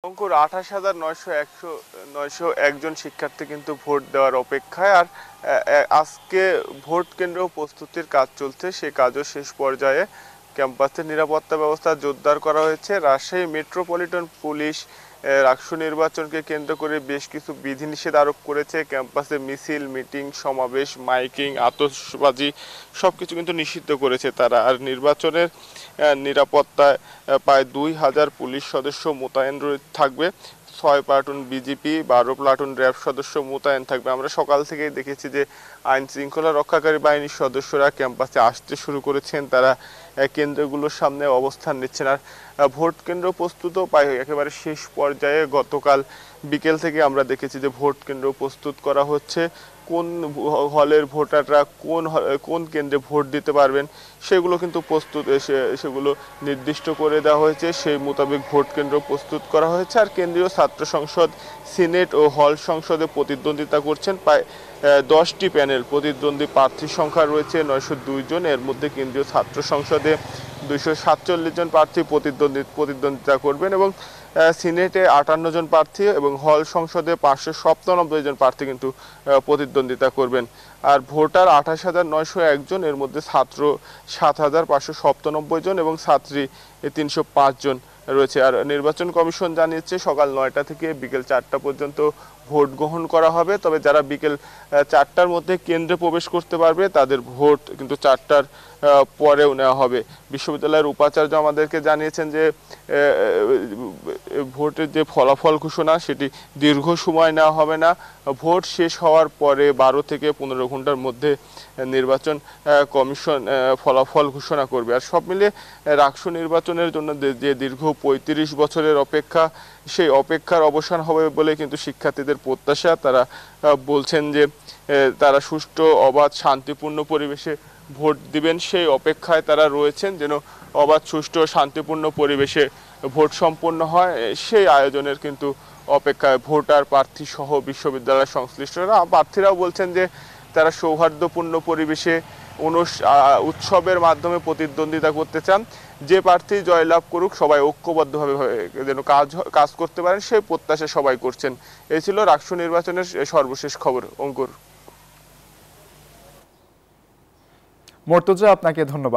অঙ্কুর ২৮,৯০১ জন শিক্ষার্থী কিন্তু ভোট দেওয়ার অপেক্ষায়। আর আজকে ভোট কেন্দ্র প্রস্তুতির কাজ চলছে, সে কাজও শেষ পর্যায়ে। ক্যাম্পাসের নিরাপত্তা ব্যবস্থা জোরদার করা হয়েছে। রাজশাহী মেট্রোপলিটন পুলিশ রাকসু নির্বাচনকে কেন্দ্র করে বেশ কিছু বিধিনিষেধ আরোপ করেছে। ক্যাম্পাসে মিছিল, মিটিং, সমাবেশ, মাইকিং, আতশবাজি সবকিছু কিন্তু নিষিদ্ধ করেছে তারা। আর নির্বাচনের নিরাপত্তায় প্রায় ২,০০০ পুলিশ সদস্য মোতায়েন থাকবে। ৬ প্লাটুন বিজিপি, ১২ প্লাটুন র্যাব সদস্য মোতায়েন থাকবে। আমরা সকাল থেকেই দেখেছি যে আইন শৃঙ্খলা রক্ষাকারী বাহিনীর সদস্যরা ক্যাম্পাসে আসতে শুরু করেছেন। তারা কেন্দ্রগুলোর সামনে অবস্থান নিচ্ছেন। আর ভোট কেন্দ্র প্রস্তুতও প্রায় একেবারে শেষ পর্যায়ে। গতকাল বিকেল থেকে আমরা দেখেছি যে ভোট কেন্দ্র প্রস্তুত করা হচ্ছে। কোন হলের ভোটাররা কোন কেন্দ্রে ভোট দিতে পারবেন সেগুলো কিন্তু সেগুলো নির্দিষ্ট করে দেওয়া হয়েছে। সেই মোতাবেক ভোট কেন্দ্র প্রস্তুত করা হয়েছে। আর কেন্দ্রীয় ছাত্র সংসদ, সিনেট ও হল সংসদে প্রতিদ্বন্দ্বিতা করছেন প্রায় 10টি প্যানেল। প্রতিদ্বন্দ্বী প্রার্থীর সংখ্যা রয়েছে ৯০২ জন। এর মধ্যে কেন্দ্রীয় ছাত্র সংসদে ২৪৭ জন প্রার্থী প্রতিদ্বন্দ্বিতা করবেন এবং সিনেটে ৫৮ জন প্রার্থী এবং হল সংসদে ৫৯৭ জন প্রার্থী কিন্তু প্রতিদ্বন্দ্বিতা করবেন। আর ভোটার ২৮,৯০১ জন। এর মধ্যে ছাত্র ৭,৫৯৭ জন এবং ছাত্রী ৩০৫ জন রয়েছে। আর নির্বাচন কমিশন জানিয়েছে সকাল ৯টা থেকে বিকেল ৪টা পর্যন্ত ভোট গ্রহণ করা হবে। তবে যারা বিকেল ৪টার মধ্যে কেন্দ্রে প্রবেশ করতে পারবে তাদের ভোট কিন্তু ৪টার পরেও নেওয়া হবে। বিশ্ববিদ্যালয়ের উপাচার্য আমাদেরকে জানিয়েছেন যে ভোটের যে ফলাফল ঘোষণা সেটি দীর্ঘ সময় নেওয়া হবে না। ভোট শেষ হওয়ার পরে ১২ থেকে ১৫ ঘন্টার মধ্যে নির্বাচন কমিশন ফলাফল ঘোষণা করবে। আর সব মিলিয়ে রাকসু নির্বাচনের জন্য যে দীর্ঘ ৩৫ বছরের অপেক্ষা, সেই অপেক্ষার অবসান হবে বলে কিন্তু শিক্ষার্থীদের প্রত্যাশা। তারা বলছেন যে তারা সুষ্ঠু, অবাধ, শান্তিপূর্ণ পরিবেশে ভোট দিবেন, সেই অপেক্ষায় তারা রয়েছেন। যেন অবাধ, সুষ্ঠু, শান্তিপূর্ণ পরিবেশে ভোট সম্পন্ন হয়, সেই আয়োজনের কিন্তু অপেক্ষায় ভোটার, প্রার্থী সহ বিশ্ববিদ্যালয়ের সংশ্লিষ্টরা। প্রার্থীরাও বলছেন যে তারা সৌহার্দ্যপূর্ণ পরিবেশে উৎসবের মাধ্যমে প্রতিদ্বন্দ্বিতা করতে চান। যে প্রার্থী জয়লাভ করুক সবাই ঐক্যবদ্ধভাবে যেন কাজ করতে পারেন, সেই প্রত্যাশা সবাই করছেন। এই ছিল রাকসু নির্বাচনের সর্বশেষ খবর। অঙ্কুর। মর্তুজা, আপনাকে ধন্যবাদ।